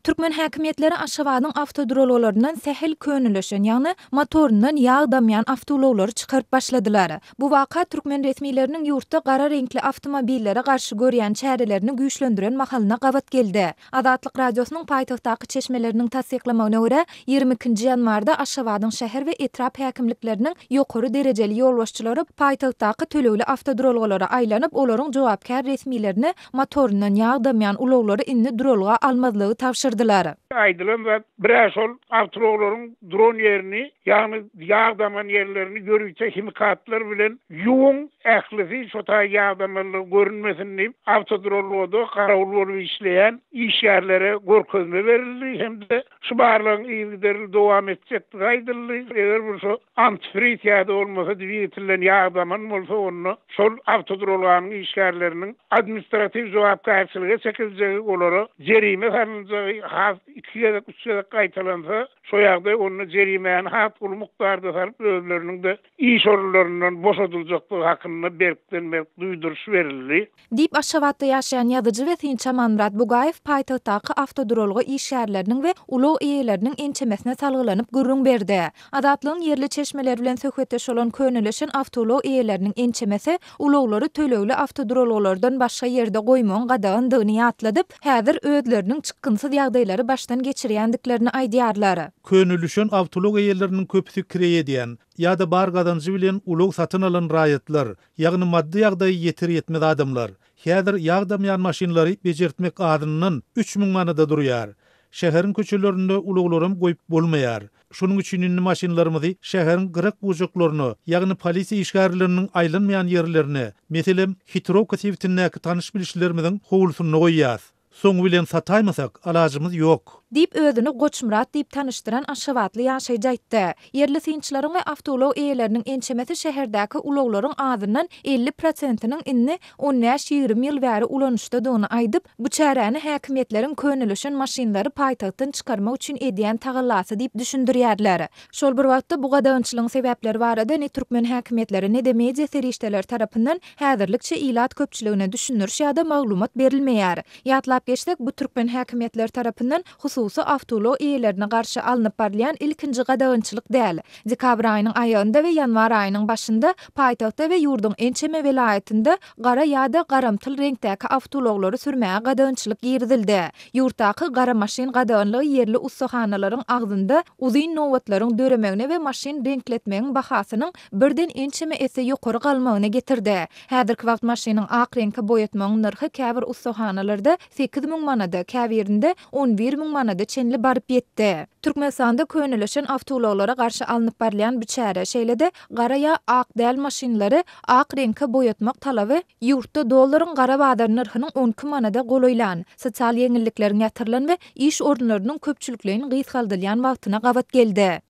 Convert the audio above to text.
Türkmen häkimetleri Aşgabatyň awtodrologlaryndan sähel könülüşen, ýagny motorundan ýağ damýan awtologları çykaryp başladylar. Bu waka türkmen resmiýetleriniň ýurtda gara renkli awtomobillere garşy görýän çärelerini güýçlendiren mahalyna gabat geldi. Azatlyk radiosynyň paýtagtdaky çeşmeleriniň tasdiklamagyna görä 22-nji ýanwarda Aşgabatyň şäher we etrap häkimlikleriniň ýokary derejeli ýolbaşçylary paýtagtdaky tölegli awtodrologlara aýlanyp olaryň jogapkär resmiýetlerini motorundan ýağ damýan uloglary inni drolga almazlygy tavşyrdylar. Aýdylan we birasol awtologlaryň dron ýerini, ýagny ýağdaman ýerlerini görüýçe himikatlar bilen ýuwun ählisi şota ýağdamanlyk görünmesin diýip awtodrologda garawul bolup işleýän işgärlere görkezme berildi hemde şu barlygyň ýygyderildi dowam etjekdi aýdyldy. Eger bu antifriz ýa-da bolmasa diýetilen ýağdaman bolsa onu şol awtodrologlaryň işgärleriniň administrativ jogapkärçiligi çekiljegi olara jerime salynjagi has 2-3 gaýtalansa şo ýagda onu jerimeň hat pul mukdarda salyp özleriniň de iş orunlaryndan boşadyljaklygy hakynda berkdenmek duýduruş berildi. Diýip Aşgabatda ýaşaýan ýazyjy we Sinçaman Murat Bugaýew paýtagtdaky awtodrology işgärleriniň we ulug eýeleriniň ençemesine salgylanyp gürrüň berdi. Azatlygyň yerli çeşmeler bilen söhbetdeş bolan könülüşen awtolog eýeleriniň ençemesi uloglary tölegli awtodrologlardan başga ýerde goýmagyň gadagandygyny ýatladyp, häzir özleriniň çykgynsyz ýagdaýlary başdan geçirýändiklerini aýdýarlar. Könülüşen awtolog eýeleriniň köpüsi kireye diýen ýa-da bar gazanjy bilen ulug satyn alan raýatlar, ýagny maddi ýagdaý ýetir ýetmez adamlar. Häzir ýagdamyan maşinlary bejertmek adyndan 3000 manada durýar. Şäheriň köçelerinde uluglarym goýup bolmaýar. Şonuň üçin indi maşinlarymyzy şäheriň gyrak bujaklaryny, ýagny polisiýa işgärleriniň aýlanmaýan ýerlerini, meselem Hitrovka sewitindäki tanyş bilişlerimiziň howlusyny goýýas. Soň bilen sataýmasak alajymyz ýok. Diýip özüni Goçmurat diýip tanışdyran Aşgabatly ýaşaýjy aýtdy. Yerli sinçilaryň we awtolog eýeleriniň ençemesi şäherdäki uloglaryň azyndan 50%-iniň inni 15-20 ýyl bäri ulanışdadygyny aýdyp, bu çäreni häkimetleriň könülüşen maşinlary paýtagtdan çykarmak üçin edýän tagallasy diýip düşündirýärler. Şol bir wagtda bu gadagançylygyň sebäpleri barada ne türkmen häkimetleri ne de media serişdeler tarapyndan häzirlikçe ilat köpçüligine düşünürş ýa-da maglumat berilmeýär. Ýatlap geçsek, bu türkmen häkimetleri tarapyndan hususy awtolog eýelerine garşy alınıp barlayan ilkinji gadagançylyk däl. Dekabr aýynyň aýagynda we ýanwar aýynyň başynda paýtagtda we ýurdun ençeme welaýetinde gara ýa-da garamtyl reňktäki awtologlary sürmäge gadagançylyk girdildi. Ýurtdaky gara maşin gadaganlygy yerli ustahanalaryň agzynda uzyn nowatlaryň döremegine we maşin reňkletmegiň bahasynyň birden ençeme ese ýokary galmagyna getirdi. Häzirki wagt maşynyň ak reňke boýatmagyň narhy käbir ustahanalarda 8000 manada, käbirinde 11000 manada çenli barıp ýetdi. Türkmenistanda könülüşen awtologlara garşy alınıp barlayan bu çäre şeýlede gara ýa ak däl maşinlary ak reňke boýatmak talaby ýurtda dollaryň gara badar narhynyň 12 manada golaýlan, sosial ýeňillikleriň ýatyrylan we iş orunlarynyň köpçüliklerini gysgaldylýan wagtyna gabat geldi.